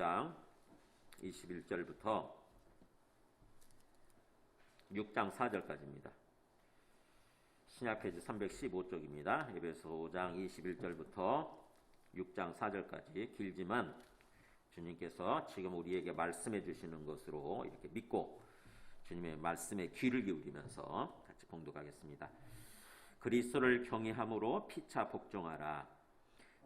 5장 21절부터 6장 4절까지입니다. 신약 페이지 315쪽입니다. 에베소 5장 21절부터 6장 4절까지 길지만 주님께서 지금 우리에게 말씀해 주시는 것으로 이렇게 믿고 주님의 말씀에 귀를 기울이면서 같이 봉독하겠습니다. 그리스도를 경외함으로 피차 복종하라.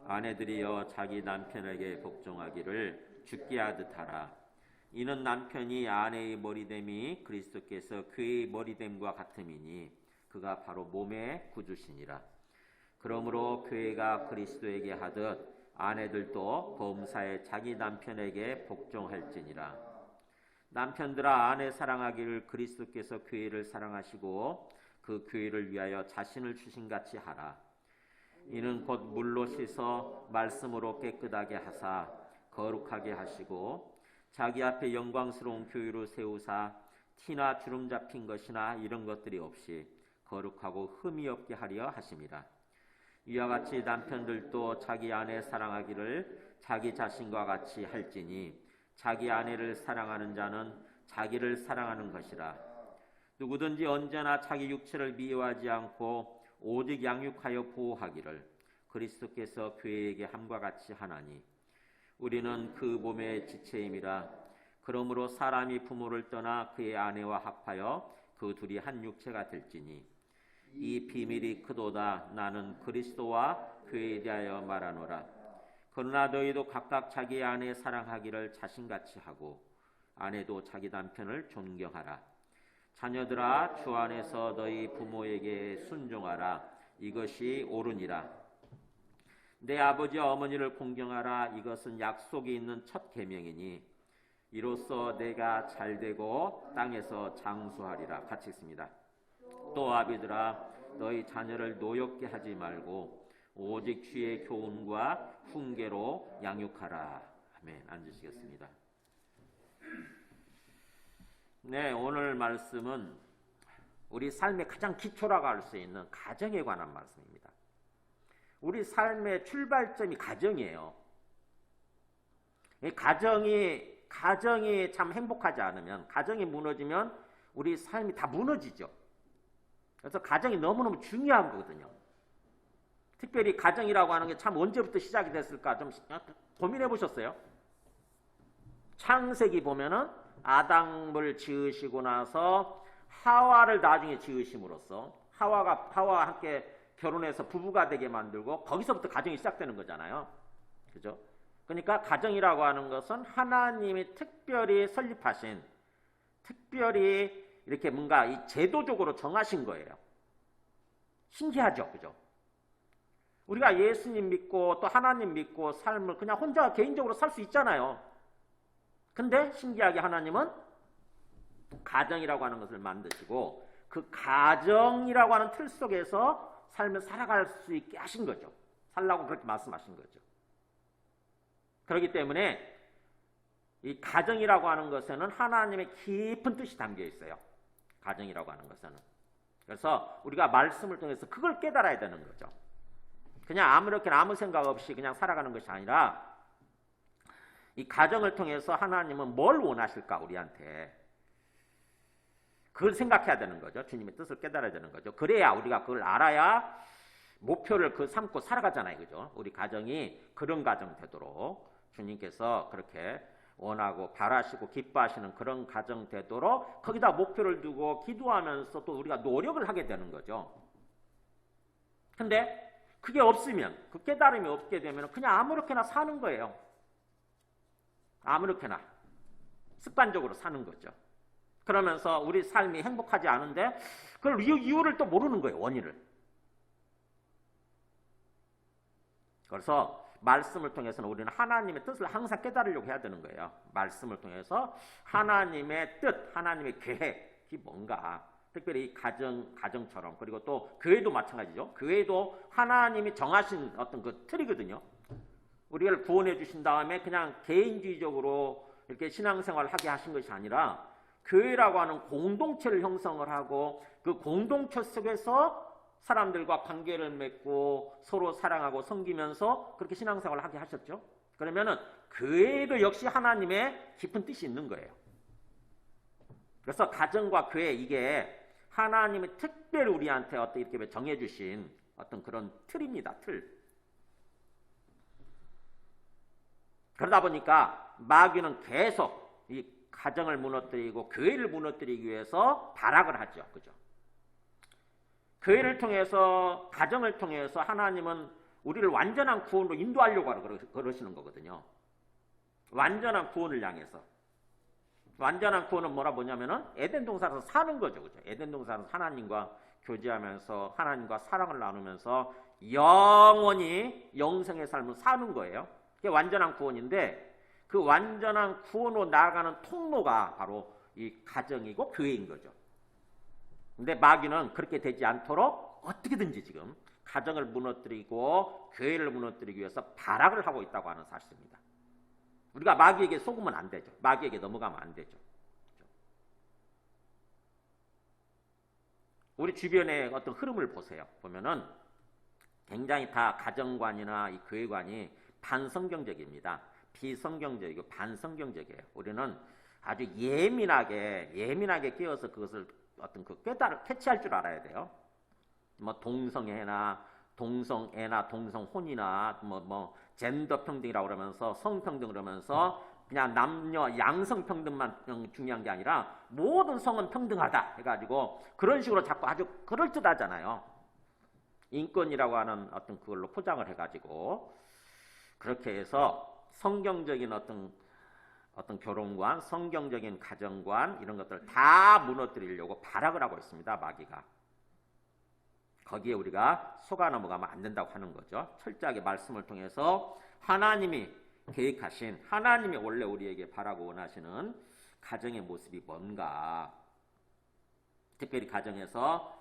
아내들이여 자기 남편에게 복종하기를 죽게 하듯 하라. 이는 남편이 아내의 머리됨이 그리스도께서 그의 머리됨과 같음이니 그가 바로 몸의 구주시니라. 그러므로 교회가 그리스도에게 하듯 아내들도 범사에 자기 남편에게 복종할지니라. 남편들아 아내 사랑하기를 그리스도께서 교회를 사랑하시고 그 교회를 위하여 자신을 주신같이 하라. 이는 곧 물로 씻어 말씀으로 깨끗하게 하사 거룩하게 하시고 자기 앞에 영광스러운 교회로 세우사 티나 주름 잡힌 것이나 이런 것들이 없이 거룩하고 흠이 없게 하려 하심이라. 이와 같이 남편들도 자기 아내 사랑하기를 자기 자신과 같이 할지니 자기 아내를 사랑하는 자는 자기를 사랑하는 것이라. 누구든지 언제나 자기 육체를 미워하지 않고 오직 양육하여 보호하기를 그리스도께서 교회에게 함과 같이 하나니 우리는 그 몸의 지체임이라. 그러므로 사람이 부모를 떠나 그의 아내와 합하여 그 둘이 한 육체가 될지니 이 비밀이 크도다. 나는 그리스도와 교회에 대하여 말하노라. 그러나 너희도 각각 자기 아내 사랑하기를 자신같이 하고 아내도 자기 남편을 존경하라. 자녀들아 주 안에서 너희 부모에게 순종하라. 이것이 옳으니라. 내 아버지와 어머니를 공경하라. 이것은 약속이 있는 첫 계명이니 이로써 내가 잘되고 땅에서 장수하리라. 같이 읽습니다. 또 아비들아 너희 자녀를 노엽게 하지 말고 오직 주의 교훈과 훈계로 양육하라. 아멘. 앉으시겠습니다. 네, 오늘 말씀은 우리 삶의 가장 기초라고 할 수 있는 가정에 관한 말씀입니다. 우리 삶의 출발점이 가정이에요. 이 가정이 참 행복하지 않으면, 가정이 무너지면 우리 삶이 다 무너지죠. 그래서 가정이 너무너무 중요한 거거든요. 특별히 가정이라고 하는 게 참 언제부터 시작이 됐을까 좀 고민해 보셨어요? 창세기 보면은 아담을 지으시고 나서 하와를 나중에 지으심으로써 하와와 함께 결혼해서 부부가 되게 만들고 거기서부터 가정이 시작되는 거잖아요. 그죠? 그러니까 가정이라고 하는 것은 하나님이 특별히 설립하신, 특별히 이렇게 뭔가 이 제도적으로 정하신 거예요. 신기하죠? 그죠? 우리가 예수님 믿고 또 하나님 믿고 삶을 그냥 혼자 개인적으로 살 수 있잖아요. 근데 신기하게 하나님은 가정이라고 하는 것을 만드시고 그 가정이라고 하는 틀 속에서 삶을 살아갈 수 있게 하신 거죠. 살라고 그렇게 말씀하신 거죠. 그렇기 때문에 이 가정이라고 하는 것에는 하나님의 깊은 뜻이 담겨 있어요. 가정이라고 하는 것에는. 그래서 우리가 말씀을 통해서 그걸 깨달아야 되는 거죠. 그냥 아무렇게나 아무 생각 없이 그냥 살아가는 것이 아니라 이 가정을 통해서 하나님은 뭘 원하실까 우리한테 그걸 생각해야 되는 거죠. 주님의 뜻을 깨달아야 되는 거죠. 그래야 우리가 그걸 알아야 목표를 그 삼고 살아가잖아요. 그죠? 우리 가정이 그런 가정 되도록 주님께서 그렇게 원하고 바라시고 기뻐하시는 그런 가정 되도록 거기다 목표를 두고 기도하면서 또 우리가 노력을 하게 되는 거죠. 근데 그게 없으면, 그 깨달음이 없게 되면 그냥 아무렇게나 사는 거예요. 아무렇게나 습관적으로 사는 거죠. 그러면서 우리 삶이 행복하지 않은데 그걸 이유를 또 모르는 거예요. 원인을. 그래서 말씀을 통해서는 우리는 하나님의 뜻을 항상 깨달으려고 해야 되는 거예요. 말씀을 통해서 하나님의 뜻, 하나님의 계획이 뭔가, 특별히 가정처럼, 그리고 또 교회도 마찬가지죠. 교회도 하나님이 정하신 어떤 그 틀이거든요. 우리를 구원해 주신 다음에 그냥 개인주의적으로 이렇게 신앙생활을 하게 하신 것이 아니라 교회라고 하는 공동체를 형성을 하고 그 공동체 속에서 사람들과 관계를 맺고 서로 사랑하고 섬기면서 그렇게 신앙생활을 하게 하셨죠. 그러면은 교회도 역시 하나님의 깊은 뜻이 있는 거예요. 그래서 가정과 교회 이게 하나님이 특별히 우리한테 어떤 이렇게 정해주신 어떤 그런 틀입니다. 틀. 그러다 보니까 마귀는 계속 이 가정을 무너뜨리고 교회를 무너뜨리기 위해서 발악을 하죠. 그죠? 교회를 통해서, 가정을 통해서 하나님은 우리를 완전한 구원으로 인도하려고 그러시는 거거든요. 완전한 구원을 향해서. 완전한 구원은 뭐냐면은 에덴 동산에서 사는 거죠. 그죠? 에덴 동산에서 하나님과 교제하면서 하나님과 사랑을 나누면서 영원히 영생의 삶을 사는 거예요. 그게 완전한 구원인데 그 완전한 구원으로 나아가는 통로가 바로 이 가정이고 교회인 거죠. 근데 마귀는 그렇게 되지 않도록 어떻게든지 지금 가정을 무너뜨리고 교회를 무너뜨리기 위해서 발악을 하고 있다고 하는 사실입니다. 우리가 마귀에게 속으면 안 되죠. 마귀에게 넘어가면 안 되죠. 우리 주변의 어떤 흐름을 보세요. 보면은 굉장히 다 가정관이나 이 교회관이 반성경적입니다. 비성경적이고 반성경적이에요. 우리는 아주 예민하게 끼어서 그것을 어떤 그 캐치할 줄 알아야 돼요. 뭐 동성애나 동성애나 동성혼이나 뭐 젠더 평등이라고 그러면서 성평등 그러면서 그냥 남녀 양성평등만 중요한 게 아니라 모든 성은 평등하다 해가지고 그런 식으로 자꾸 아주 그럴듯하잖아요. 인권이라고 하는 어떤 그걸로 포장을 해가지고 그렇게 해서 성경적인 어떤 결혼관, 성경적인 가정관 이런 것들을 다 무너뜨리려고 발악을 하고 있습니다. 마귀가. 거기에 우리가 속아 넘어가면 안 된다고 하는 거죠. 철저하게 말씀을 통해서 하나님이 계획하신, 하나님이 원래 우리에게 바라고 원하시는 가정의 모습이 뭔가, 특별히 가정에서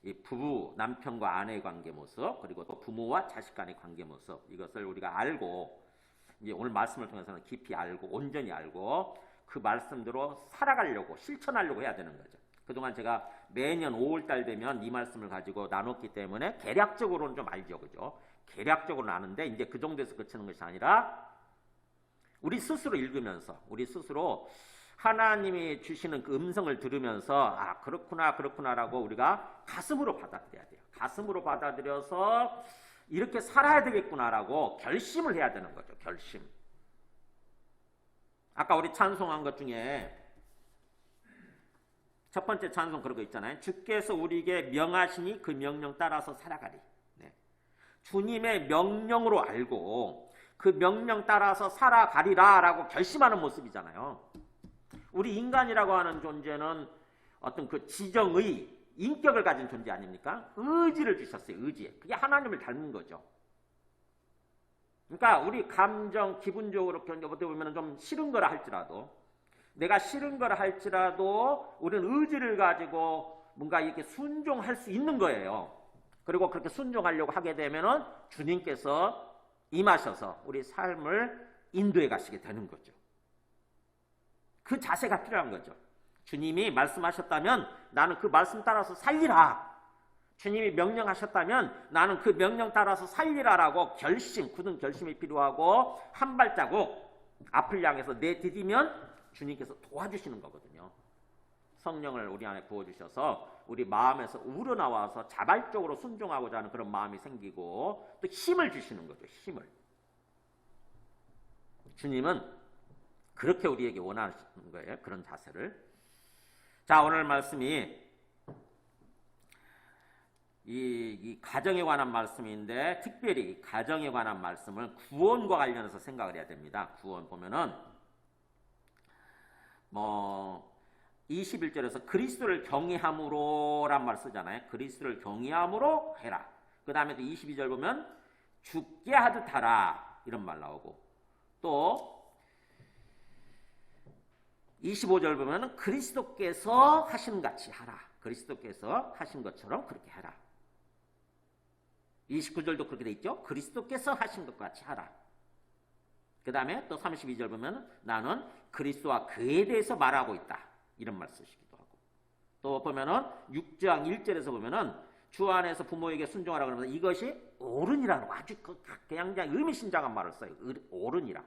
이 부부, 남편과 아내의 관계 모습, 그리고 또 부모와 자식 간의 관계 모습, 이것을 우리가 알고 이제 오늘 말씀을 통해서는 깊이 알고 온전히 알고 그 말씀대로 살아가려고 실천하려고 해야 되는 거죠. 그동안 제가 매년 5월달 되면 이 말씀을 가지고 나눴기 때문에 개략적으로는 좀 알죠. 그죠? 개략적으로는 아는데 이제 그 정도에서 그치는 것이 아니라 우리 스스로 읽으면서 우리 스스로 하나님이 주시는 그 음성을 들으면서 아 그렇구나라고 우리가 가슴으로 받아들여야 돼요. 가슴으로 받아들여서 이렇게 살아야 되겠구나라고 결심을 해야 되는 거죠. 결심. 아까 우리 찬송한 것 중에 첫 번째 찬송 그런 거 있잖아요. 주께서 우리에게 명하시니 그 명령 따라서 살아가리. 네. 주님의 명령으로 알고 그 명령 따라서 살아가리라 라고 결심하는 모습이잖아요. 우리 인간이라고 하는 존재는 어떤 그 지정의 인격을 가진 존재 아닙니까? 의지를 주셨어요. 의지. 그게 하나님을 닮은 거죠. 그러니까 우리 감정, 기분적으로 어떻게 보면 좀 싫은 거라 할지라도 내가 싫은 거라 할지라도 우리는 의지를 가지고 뭔가 이렇게 순종할 수 있는 거예요. 그리고 그렇게 순종하려고 하게 되면은 주님께서 임하셔서 우리 삶을 인도해 가시게 되는 거죠. 그 자세가 필요한 거죠. 주님이 말씀하셨다면 나는 그 말씀 따라서 살리라. 주님이 명령하셨다면 나는 그 명령 따라서 살리라라고 굳은 결심이 필요하고 한 발자국 앞을 향해서 내디디면 주님께서 도와주시는 거거든요. 성령을 우리 안에 부어주셔서 우리 마음에서 우러나와서 자발적으로 순종하고자 하는 그런 마음이 생기고 또 힘을 주시는 거죠. 힘을. 주님은 그렇게 우리에게 원하시는 거예요. 그런 자세를. 자, 오늘 말씀이 이 가정에 관한 말씀인데 특별히 가정에 관한 말씀을 구원과 관련해서 생각을 해야 됩니다. 구원 보면은 21절에서 그리스도를 경외함으로 란 말 쓰잖아요. 그리스도를 경외함으로 해라. 그 다음에 또 22절 보면 죽게 하듯 하라 이런 말 나오고 또 25절 보면 그리스도께서 하신 같이 하라. 그리스도께서 하신 것처럼 그렇게 하라. 29절도 그렇게 돼 있죠. 그리스도께서 하신 것 같이 하라. 그 다음에 또 32절 보면 나는 그리스도와 그에 대해서 말하고 있다. 이런 말 쓰시기도 하고 또 보면은 6장 1절에서 보면은 주 안에서 부모에게 순종하라 그러면서 이것이 옳으니라는 아주 그냥 의미심장한 말을 써요. 옳으니라.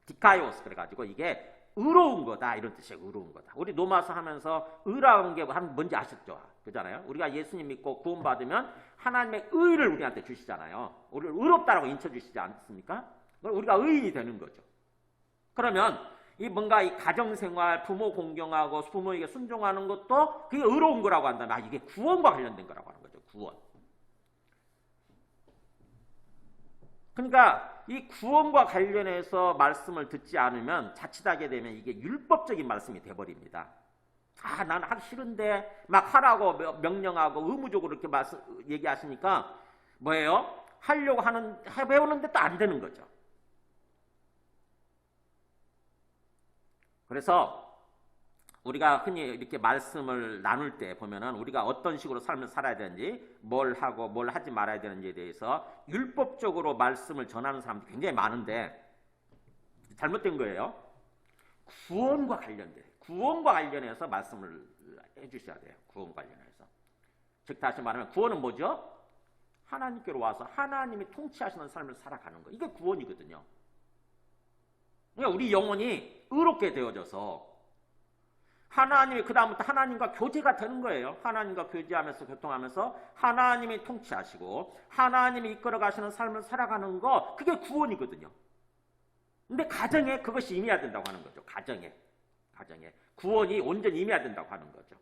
디카이오스 그래가지고 이게 의로운 거다 이런 뜻이에요. 의로운 거다. 우리 로마서 하면서 의라는 게 뭔지 아셨죠? 그잖아요. 우리가 예수님 믿고 구원받으면 하나님의 의를 우리한테 주시잖아요. 우리를 의롭다라고 인쳐주시지 않습니까? 우리가 의인이 되는 거죠. 그러면 이 뭔가 이 가정생활, 부모 공경하고 부모에게 순종하는 것도 그게 의로운 거라고 한다면 이게 구원과 관련된 거라고 하는 거죠. 구원. 그러니까 이 구원과 관련해서 말씀을 듣지 않으면 자칫하게 되면 이게 율법적인 말씀이 돼버립니다. 난 하기 싫은데 막 하라고 명령하고 의무적으로 이렇게 얘기하시니까 뭐예요? 하려고 배우는데 또 안 되는 거죠. 그래서 우리가 흔히 이렇게 말씀을 나눌 때 보면은 우리가 어떤 식으로 삶을 살아야 되는지, 뭘 하고 뭘 하지 말아야 되는지에 대해서 율법적으로 말씀을 전하는 사람들이 굉장히 많은데 잘못된 거예요. 구원과 관련해서 말씀을 해주셔야 돼요. 구원과 관련해서. 즉 다시 말하면 구원은 뭐죠? 하나님께로 와서 하나님이 통치하시는 삶을 살아가는 거. 이게 구원이거든요. 그러니까 우리 영혼이 의롭게 되어져서 하나님이 그 다음부터 하나님과 교제가 되는 거예요. 하나님과 교제하면서 교통하면서 하나님이 통치하시고 하나님이 이끌어 가시는 삶을 살아가는 거, 그게 구원이거든요. 근데 가정에 그것이 임해야 된다고 하는 거죠. 가정에 구원이 온전히 임해야 된다고 하는 거죠.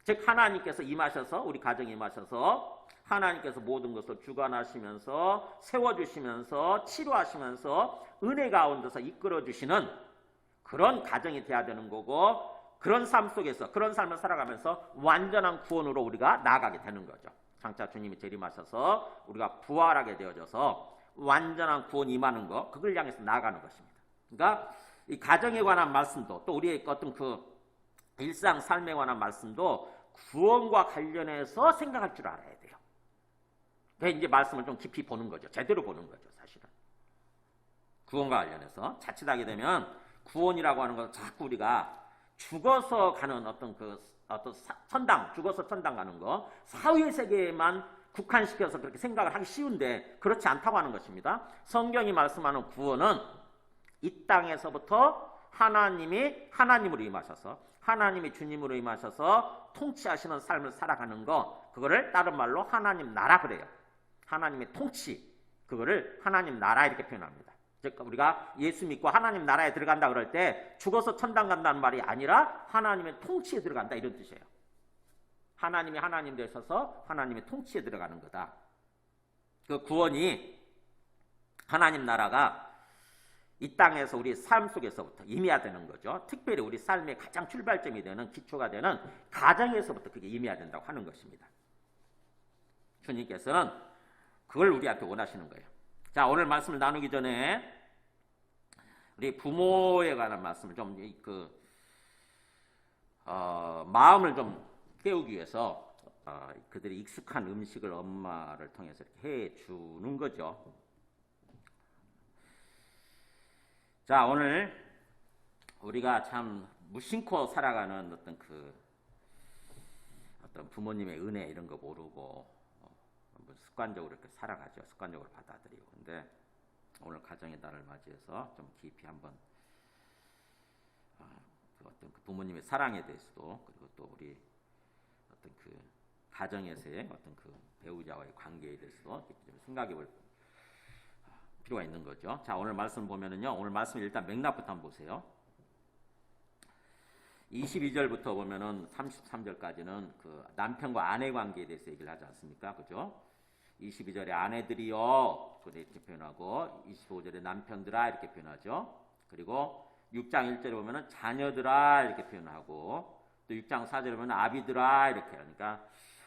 즉 하나님께서 임하셔서, 우리 가정에 임하셔서 하나님께서 모든 것을 주관하시면서 세워주시면서 치료하시면서 은혜 가운데서 이끌어주시는 그런 가정이 돼야 되는 거고, 그런 삶 속에서 그런 삶을 살아가면서 완전한 구원으로 우리가 나아가게 되는 거죠. 장차 주님이 재림하셔서 우리가 부활하게 되어져서 완전한 구원 임하는 거, 그걸 향해서 나아가는 것입니다. 그러니까 이 가정에 관한 말씀도, 또 우리의 어떤 그 일상 삶에 관한 말씀도 구원과 관련해서 생각할 줄 알아야 돼요. 그래서 이제 말씀을 좀 깊이 보는 거죠. 제대로 보는 거죠, 사실은. 구원과 관련해서 자칫하게 되면 구원이라고 하는 것은 자꾸 우리가 죽어서 가는 어떤 천당, 죽어서 천당 가는 거, 사후의 세계에만 국한시켜서 그렇게 생각을 하기 쉬운데 그렇지 않다고 하는 것입니다. 성경이 말씀하는 구원은 이 땅에서부터 하나님이 하나님으로 임하셔서, 하나님이 주님으로 임하셔서 통치하시는 삶을 살아가는 거, 그거를 다른 말로 하나님 나라 그래요. 하나님의 통치, 그거를 하나님 나라 이렇게 표현합니다. 즉 우리가 예수 믿고 하나님 나라에 들어간다 그럴 때 죽어서 천당 간다는 말이 아니라 하나님의 통치에 들어간다 이런 뜻이에요. 하나님이 하나님 되셔서 하나님의 통치에 들어가는 거다. 그 구원이, 하나님 나라가 이 땅에서 우리 삶 속에서부터 임해야 되는 거죠. 특별히 우리 삶의 가장 출발점이 되는, 기초가 되는 가정에서부터 그게 임해야 된다고 하는 것입니다. 주님께서는 그걸 우리한테 원하시는 거예요. 자, 오늘 말씀을 나누기 전에 우리 부모에 관한 말씀을 좀 마음을 좀 깨우기 위해서 그들이 익숙한 음식을 엄마를 통해서 이렇게 해 주는 거죠. 자, 오늘 우리가 참 무심코 살아가는 어떤 부모님의 은혜 이런 거 모르고 습관적으로 이렇게 살아가죠. 습관적으로 받아들이고. 근데 오늘 가정의 날을 맞이해서 좀 깊이 한번 어떤 그 부모님의 사랑에 대해서도, 그리고 또 우리 어떤 그 가정에서의 어떤 그 배우자와의 관계에 대해서도 좀 생각해 볼 필요가 있는 거죠. 자, 오늘 말씀 보면은요, 오늘 말씀 일단 맥락부터 한번 보세요. 22절부터 보면은 33절까지는 그 남편과 아내 관계에 대해서 얘기를 하지 않습니까? 그죠? 22절에 아내들이여 이렇게 표현하고, 25절에 남편들아 이렇게 표현하죠. 그리고 6장 1절에 보면은 자녀들아 이렇게 표현하고, 또 6장 4절에 보면 아비들아 이렇게, 그러니까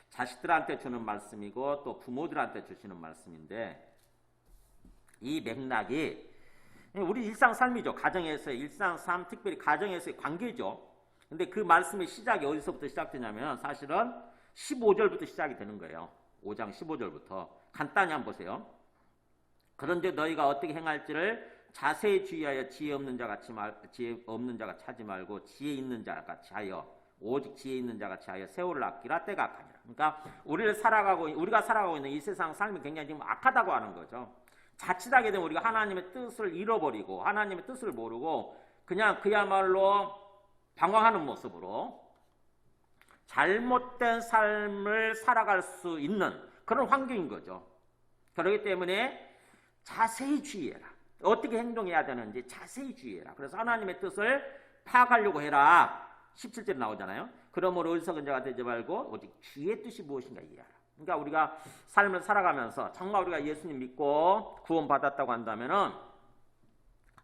자식들한테 주는 말씀이고 또 부모들한테 주시는 말씀인데, 이 맥락이 우리 일상 삶이죠. 가정에서의 일상 삶, 특별히 가정에서의 관계죠. 근데 그 말씀의 시작이 어디서부터 시작되냐면 사실은 15절부터 시작이 되는 거예요. 5장 15절부터 간단히 한번 보세요. 그런데 너희가 어떻게 행할지를 자세히 주의하여 지혜 없는 자 같이 말고 지혜 있는 자 같이 하여, 오직 지혜 있는 자 같이 하여 세월을 아끼라, 때가 악하니라. 그러니까 우리가 살아가고 있는 이 세상 삶이 굉장히 지금 악하다고 하는 거죠. 자칫하게 되면 우리가 하나님의 뜻을 잃어버리고 하나님의 뜻을 모르고 그냥 그야말로 방황하는 모습으로 잘못된 삶을 살아갈 수 있는 그런 환경인 거죠. 그렇기 때문에 자세히 주의해라. 어떻게 행동해야 되는지 자세히 주의해라. 그래서 하나님의 뜻을 파악하려고 해라. 17절에 나오잖아요. 그러므로 어리석은 자가 되지 말고 오직 주의 뜻이 무엇인가 이해하라. 그러니까 우리가 삶을 살아가면서 정말 우리가 예수님 믿고 구원받았다고 한다면은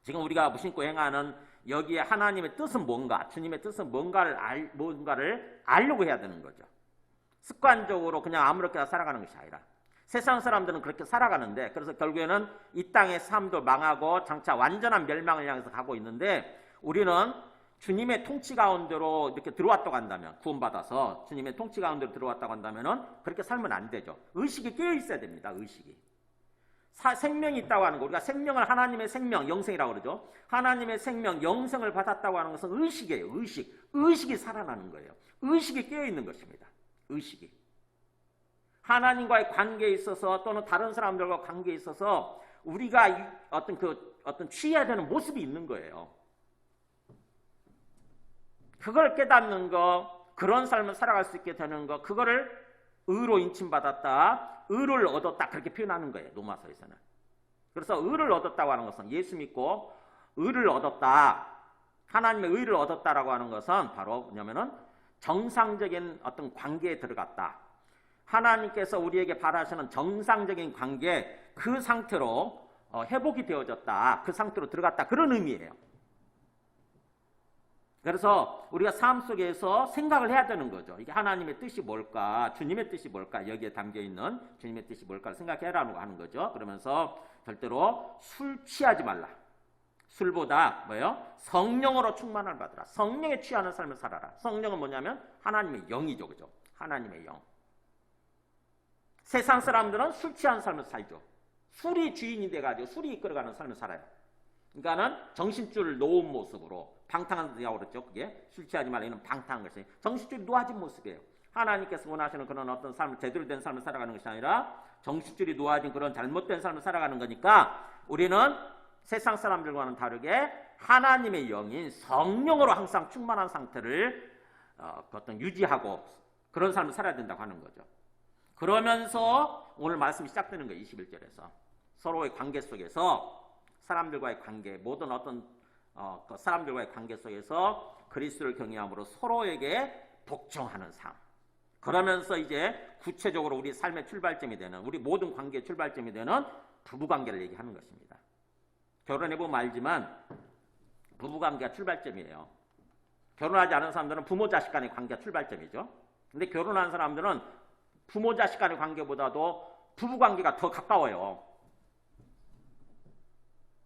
지금 우리가 무심코 행하는 여기에 하나님의 뜻은 뭔가, 주님의 뜻은 뭔가를 알려고 해야 되는 거죠. 습관적으로 그냥 아무렇게나 살아가는 것이 아니라 세상 사람들은 그렇게 살아가는데 그래서 결국에는 이 땅의 삶도 망하고 장차 완전한 멸망을 향해서 가고 있는데 우리는 주님의 통치 가운데로 이렇게 들어왔다고 한다면 구원받아서 주님의 통치 가운데로 들어왔다고 한다면은 그렇게 살면 안 되죠. 의식이 깨어 있어야 됩니다. 의식이. 생명이 있다고 하는 거 우리가 생명을 하나님의 생명, 영생이라고 그러죠. 하나님의 생명, 영생을 받았다고 하는 것은 의식이에요. 의식이 살아나는 거예요. 의식이 깨어 있는 것입니다. 의식이. 하나님과의 관계에 있어서 또는 다른 사람들과 관계에 있어서 우리가 어떤 취해야 되는 모습이 있는 거예요. 그걸 깨닫는 거, 그런 삶을 살아갈 수 있게 되는 거, 그거를 의로 인침받았다, 의를 얻었다 그렇게 표현하는 거예요. 로마서에서는. 그래서 의를 얻었다고 하는 것은 예수 믿고 의를 얻었다, 하나님의 의를 얻었다라고 하는 것은 바로 뭐냐면은 정상적인 어떤 관계에 들어갔다. 하나님께서 우리에게 바라시는 정상적인 관계, 그 상태로 회복이 되어졌다, 그 상태로 들어갔다 그런 의미예요. 그래서 우리가 삶 속에서 생각을 해야 되는 거죠. 이게 하나님의 뜻이 뭘까? 주님의 뜻이 뭘까? 여기에 담겨있는 주님의 뜻이 뭘까를 생각해라고 하는 거죠. 그러면서 절대로 술 취하지 말라. 술보다 뭐예요? 성령으로 충만을 받으라. 성령에 취하는 삶을 살아라. 성령은 뭐냐면 하나님의 영이죠. 그죠? 하나님의 영. 세상 사람들은 술 취한 삶을 살죠. 술이 주인이 돼가지고 술이 이끌어가는 삶을 살아요. 그러니까는 정신줄을 놓은 모습으로 방탕한 데라고 그랬죠. 그게 술 취하지 말라 이는 방탕한 것이 정신줄이 놓아진 모습이에요. 하나님께서 원하시는 그런 어떤 삶을 제대로 된 삶을 살아가는 것이 아니라 정신줄이 놓아진 그런 잘못된 삶을 살아가는 거니까 우리는 세상 사람들과는 다르게 하나님의 영인 성령으로 항상 충만한 상태를 어떤 유지하고 그런 삶을 살아야 된다고 하는 거죠. 그러면서 오늘 말씀이 시작되는 거예요. 21절에서 서로의 관계 속에서 사람들과의 관계, 모든 어떤 그 사람들과의 관계 속에서 그리스도를 경외함으로 서로에게 복종하는 삶. 그러면서 이제 구체적으로 우리 삶의 출발점이 되는, 우리 모든 관계의 출발점이 되는 부부관계를 얘기하는 것입니다. 결혼해보면 알지만 부부관계가 출발점이에요. 결혼하지 않은 사람들은 부모 자식 간의 관계가 출발점이죠. 근데 결혼한 사람들은 부모 자식 간의 관계보다도 부부관계가 더 가까워요.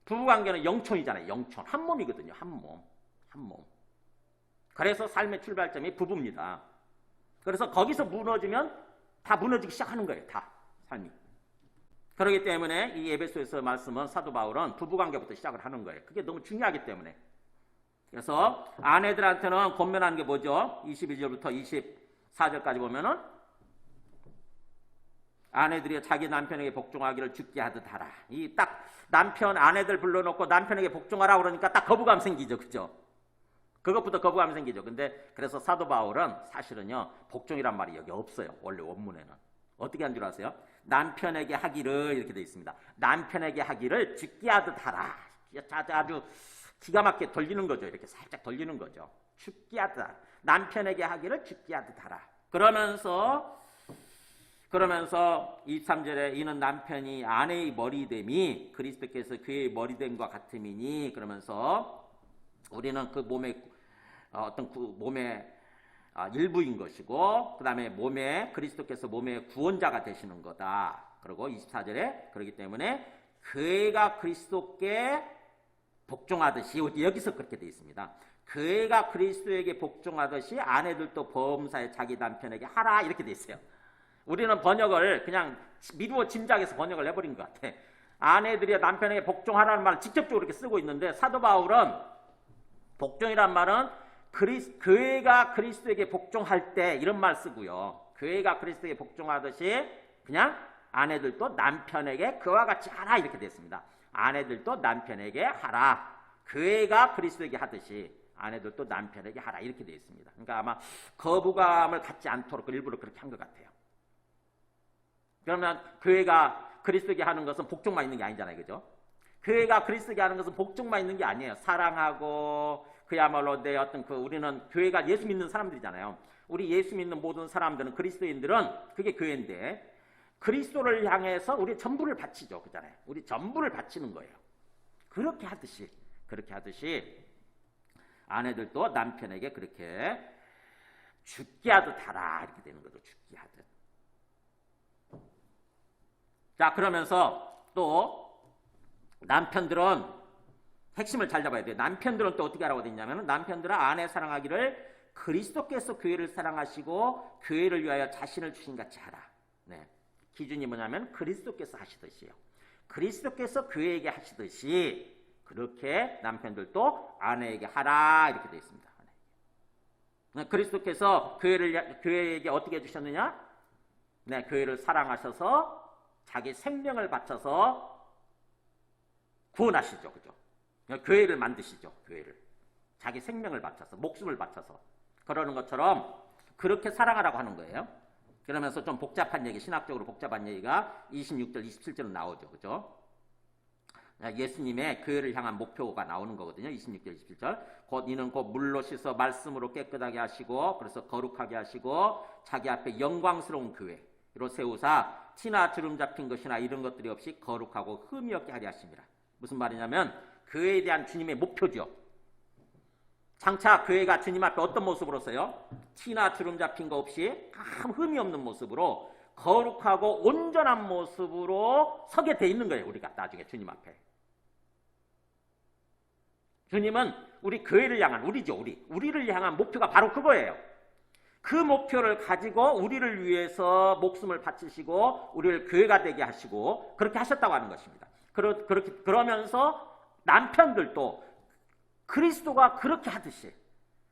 부부관계는 영촌이잖아요. 영촌. 한 몸이거든요. 한 몸. 한 몸. 그래서 삶의 출발점이 부부입니다. 그래서 거기서 무너지면 다 무너지기 시작하는 거예요. 다. 삶이. 그렇기 때문에 이 에베소에서 말씀은 사도 바울은 부부관계부터 시작을 하는 거예요. 그게 너무 중요하기 때문에. 그래서 아내들한테는 권면하는 게 뭐죠? 22절부터 24절까지 보면은 아내들이 자기 남편에게 복종하기를 죽게 하듯 하라. 이 딱 남편 아내들 불러놓고 남편에게 복종하라 그러니까 딱 거부감 생기죠. 그죠? 그것부터 거부감이 생기죠. 근데 그래서 사도 바울은 사실은요. 복종이란 말이 여기 없어요. 원래 원문에는. 어떻게 한 줄 아세요? 남편에게 하기를 이렇게 되어 있습니다. 남편에게 하기를 죽게 하듯 하라. 아주 기가 막히게 돌리는 거죠. 이렇게 살짝 돌리는 거죠. 죽게 하듯 하라. 남편에게 하기를 죽게 하듯 하라. 그러면서 23절에 이는 남편이 아내의 머리됨이 그리스도께서 그의 머리됨과 같음이니 그러면서 우리는 그 몸의 어떤 그 몸의 일부인 것이고 그 다음에 그리스도께서 몸의 구원자가 되시는 거다. 그리고 24절에 그렇기 때문에 그애가 그리스도께 복종하듯이 여기서 그렇게 되어 있습니다. 그애가 그리스도에게 복종하듯이 아내들도 범사에 자기 남편에게 하라 이렇게 되어 있어요. 우리는 번역을 그냥 미루어 짐작해서 번역을 해버린 것 같아. 아내들이 남편에게 복종하라는 말을 직접적으로 이렇게 쓰고 있는데 사도 바울은 복종이란 말은 그애가 그리스도에게 복종할 때 이런 말 쓰고요. 그애가 그리스도에게 복종하듯이 그냥 아내들도 남편에게 그와 같이 하라 이렇게 됐습니다. 아내들도 남편에게 하라. 교회가 그리스도에게 하듯이 아내들도 남편에게 하라 이렇게 되어 있습니다. 그러니까 아마 거부감을 갖지 않도록 일부러 그렇게 한 것 같아요. 그러면 교회가 그리스도에게 하는 것은 복종만 있는 게 아니잖아요. 그죠? 교회가 그리스도에게 하는 것은 복종만 있는 게 아니에요. 사랑하고 그야말로 내 어떤 우리는 교회가 예수 믿는 사람들이잖아요. 우리 예수 믿는 모든 사람들은 그리스도인들은 그게 교회인데 그리스도를 향해서 우리 전부를 바치죠. 그잖아요. 우리 전부를 바치는 거예요. 그렇게 하듯이 아내들도 남편에게 그렇게 죽게 하듯 하라 이렇게 되는 거죠. 죽게 하듯. 자, 그러면서 또 남편들은 핵심을 잘 잡아야 돼요. 남편들은 또 어떻게 하라고 되어 있냐면 남편들은 아내 사랑하기를 그리스도께서 교회를 사랑하시고 교회를 위하여 자신을 주신 같이 하라. 네. 기준이 뭐냐면 그리스도께서 하시듯이요. 그리스도께서 교회에게 하시듯이 그렇게 남편들도 아내에게 하라 이렇게 되어 있습니다. 그리스도께서 교회에게 어떻게 해주셨느냐? 네, 교회를 사랑하셔서 자기 생명을 바쳐서 구원하시죠. 그죠? 교회를 만드시죠. 교회를. 자기 생명을 바쳐서, 목숨을 바쳐서. 그러는 것처럼 그렇게 사랑하라고 하는 거예요. 그러면서 좀 복잡한 얘기, 신학적으로 복잡한 얘기가 26절, 27절은 나오죠. 그죠? 예수님의 교회를 향한 목표가 나오는 거거든요. 26절, 27절. 이는 곧 물로 씻어 말씀으로 깨끗하게 하시고 그래서 거룩하게 하시고 자기 앞에 영광스러운 교회로 세우사 티나 주름 잡힌 것이나 이런 것들이 없이 거룩하고 흠이 없게 하려 하십니다. 무슨 말이냐면 교회에 대한 주님의 목표죠. 장차 교회가 주님 앞에 어떤 모습으로 서요? 티나 주름 잡힌 거 없이 아무 흠이 없는 모습으로 거룩하고 온전한 모습으로 서게 돼 있는 거예요. 우리가 나중에 주님 앞에. 주님은 우리 교회를 향한 우리를 향한 목표가 바로 그거예요. 그 목표를 가지고 우리를 위해서 목숨을 바치시고 우리를 교회가 되게 하시고 그렇게 하셨다고 하는 것입니다. 그러면서 남편들도 그리스도가 그렇게 하듯이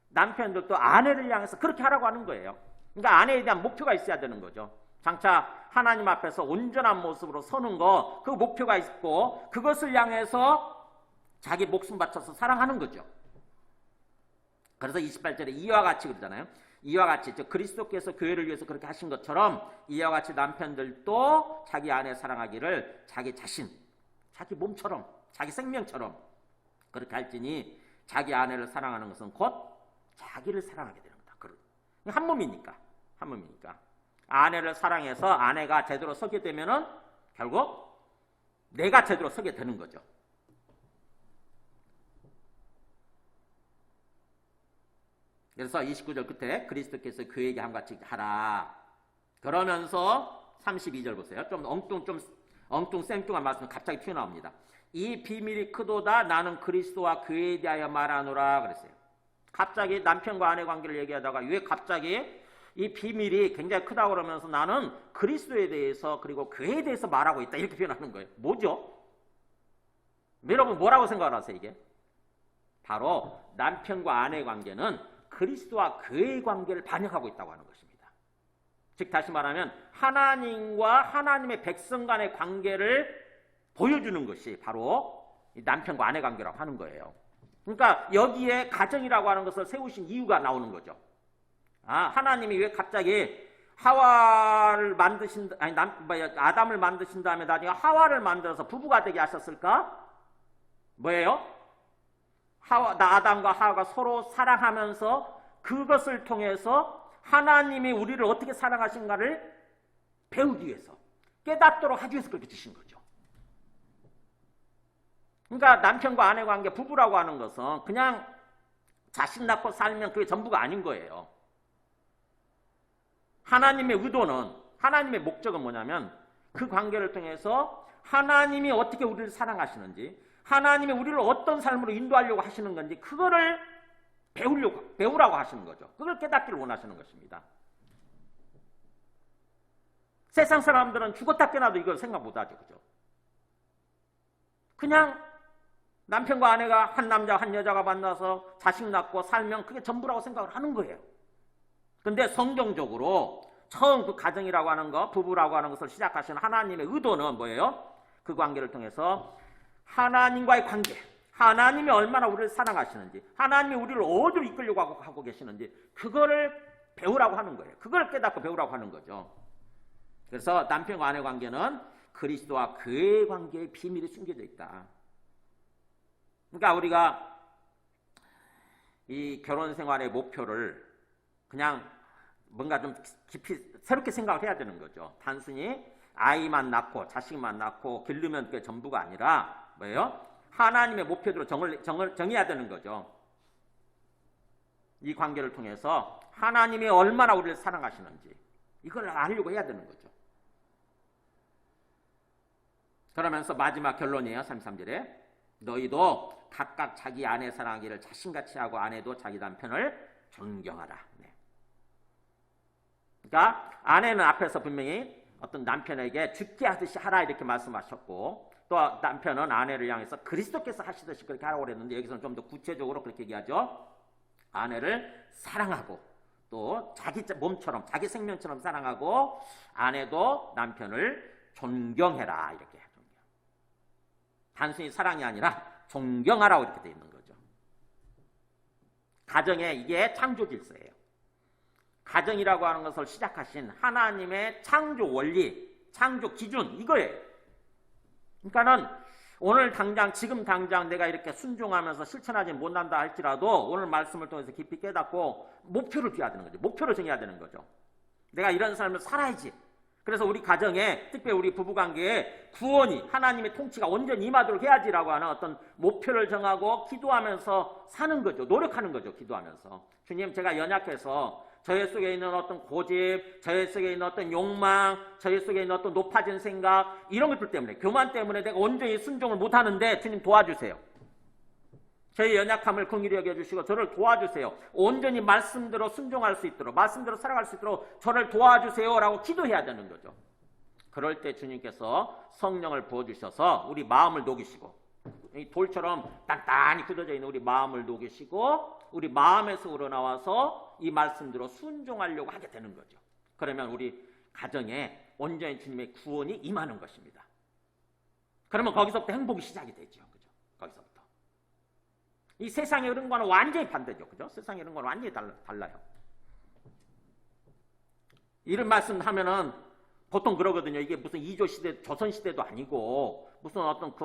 남편들도 아내를 향해서 그렇게 하라고 하는 거예요. 그러니까 아내에 대한 목표가 있어야 되는 거죠. 장차 하나님 앞에서 온전한 모습으로 서는 거, 그 목표가 있고 그것을 향해서 자기 목숨 바쳐서 사랑하는 거죠. 그래서 28절에 이와 같이 그러잖아요. 이와 같이 즉 그리스도께서 교회를 위해서 그렇게 하신 것처럼 이와 같이 남편들도 자기 아내 사랑하기를 자기 자신, 자기 몸처럼, 자기 생명처럼 그렇게 할지니 자기 아내를 사랑하는 것은 곧 자기를 사랑하게 되는 거다. 한 몸이니까. 아내를 사랑해서 아내가 제대로 서게 되면은 결국 내가 제대로 서게 되는 거죠. 그래서 29절 끝에 그리스도께서 교회에게 함같이 하라. 그러면서 32절 보세요. 좀 엉뚱생뚱한 말씀 갑자기 튀어나옵니다. 이 비밀이 크도다 나는 그리스도와 교회에 대하여 말하노라 그랬어요. 갑자기 남편과 아내 관계를 얘기하다가 왜 갑자기 이 비밀이 굉장히 크다고 그러면서 나는 그리스도에 대해서 그리고 교회에 대해서 말하고 있다 이렇게 표현하는 거예요. 뭐죠? 여러분 뭐라고 생각을 하세요 이게? 바로 남편과 아내 관계는 그리스도와 교회의 관계를 반영하고 있다고 하는 것입니다. 즉 다시 말하면 하나님과 하나님의 백성 간의 관계를 보여주는 것이 바로 남편과 아내 관계라고 하는 거예요. 그러니까 여기에 가정이라고 하는 것을 세우신 이유가 나오는 거죠. 하나님이 왜 갑자기 아담을 만드신 다음에 나중에 하와를 만들어서 부부가 되게 하셨을까? 뭐예요? 아담과 하와가 서로 사랑하면서 그것을 통해서 하나님이 우리를 어떻게 사랑하신가를 배우기 위해서 깨닫도록 하기 위해서 그렇게 주신 거죠. 그러니까 남편과 아내 관계, 부부라고 하는 것은 그냥 자식 낳고 살면 그게 전부가 아닌 거예요. 하나님의 의도는, 하나님의 목적은 뭐냐면 그 관계를 통해서 하나님이 어떻게 우리를 사랑하시는지, 하나님이 우리를 어떤 삶으로 인도하려고 하시는 건지 그거를 배우라고 하시는 거죠. 그걸 깨닫기를 원하시는 것입니다. 세상 사람들은 죽었다 깨나도 이걸 생각 못하죠. 그죠? 그냥 남편과 아내가 한 남자 한 여자가 만나서 자식 낳고 살면 그게 전부라고 생각을 하는 거예요. 근데 성경적으로 처음 그 가정이라고 하는 거, 부부라고 하는 것을 시작하신 하나님의 의도는 뭐예요? 그 관계를 통해서 하나님과의 관계, 하나님이 얼마나 우리를 사랑하시는지, 하나님이 우리를 어디로 이끌려고 하고 계시는지 그거를 배우라고 하는 거예요. 그걸 깨닫고 배우라고 하는 거죠. 그래서 남편과 아내 관계는 그리스도와 그의 관계의 비밀이 숨겨져 있다. 그러니까 우리가 이 결혼 생활의 목표를 그냥 뭔가 좀 깊이 새롭게 생각을 해야 되는 거죠. 단순히 아이만 낳고 자식만 낳고 기르면 그게 전부가 아니라 뭐예요? 하나님의 목표대로 정해야 되는 거죠. 이 관계를 통해서 하나님이 얼마나 우리를 사랑하시는지 이걸 알려고 해야 되는 거죠. 그러면서 마지막 결론이에요. 33절에 너희도 각각 자기 아내 사랑하기를 자신같이 하고 아내도 자기 남편을 존경하라. 네. 그러니까 아내는 앞에서 분명히 어떤 남편에게 죽게 하듯이 하라 이렇게 말씀하셨고 또 남편은 아내를 향해서 그리스도께서 하시듯이 그렇게 하라고 그랬는데 여기서는 좀 더 구체적으로 그렇게 얘기하죠. 아내를 사랑하고 또 자기 몸처럼 자기 생명처럼 사랑하고 아내도 남편을 존경해라 이렇게 존경. 단순히 사랑이 아니라 존경하라고 이렇게 되어 있는 거죠. 가정에 이게 창조 질서예요. 가정이라고 하는 것을 시작하신 하나님의 창조 원리, 창조 기준 이거예요. 그러니까는 오늘 당장 지금 당장 내가 이렇게 순종하면서 실천하지 못한다 할지라도 오늘 말씀을 통해서 깊이 깨닫고 목표를 둬야 되는 거죠. 목표를 정해야 되는 거죠. 내가 이런 삶을 살아야지. 그래서 우리 가정에 특별히 우리 부부관계에 구원이 하나님의 통치가 온전히 임하도록 해야지라고 하는 어떤 목표를 정하고 기도하면서 사는 거죠. 노력하는 거죠. 기도하면서 주님 제가 연약해서 저의 속에 있는 어떤 고집, 저의 속에 있는 어떤 욕망, 저의 속에 있는 어떤 높아진 생각 이런 것들 때문에 교만 때문에 내가 온전히 순종을 못하는데 주님 도와주세요. 저의 연약함을 긍휼히 여겨주시고 저를 도와주세요. 온전히 말씀대로 순종할 수 있도록 말씀대로 살아갈 수 있도록 저를 도와주세요라고 기도해야 되는 거죠. 그럴 때 주님께서 성령을 부어주셔서 우리 마음을 녹이시고 이 돌처럼 단단히 굳어져 있는 우리 마음을 녹이시고 우리 마음에서 우러나와서 이 말씀대로 순종하려고 하게 되는 거죠. 그러면 우리 가정에 온전히 주님의 구원이 임하는 것입니다. 그러면 거기서부터 행복이 시작이 되죠. 그죠? 거기서부터. 이 세상의 흐름과는 완전히 반대죠. 그죠? 세상의 흐름과는 완전히 달라요. 이런 말씀 하면은 보통 그러거든요. 이게 무슨 이조 시대, 조선 시대도 아니고 무슨 어떤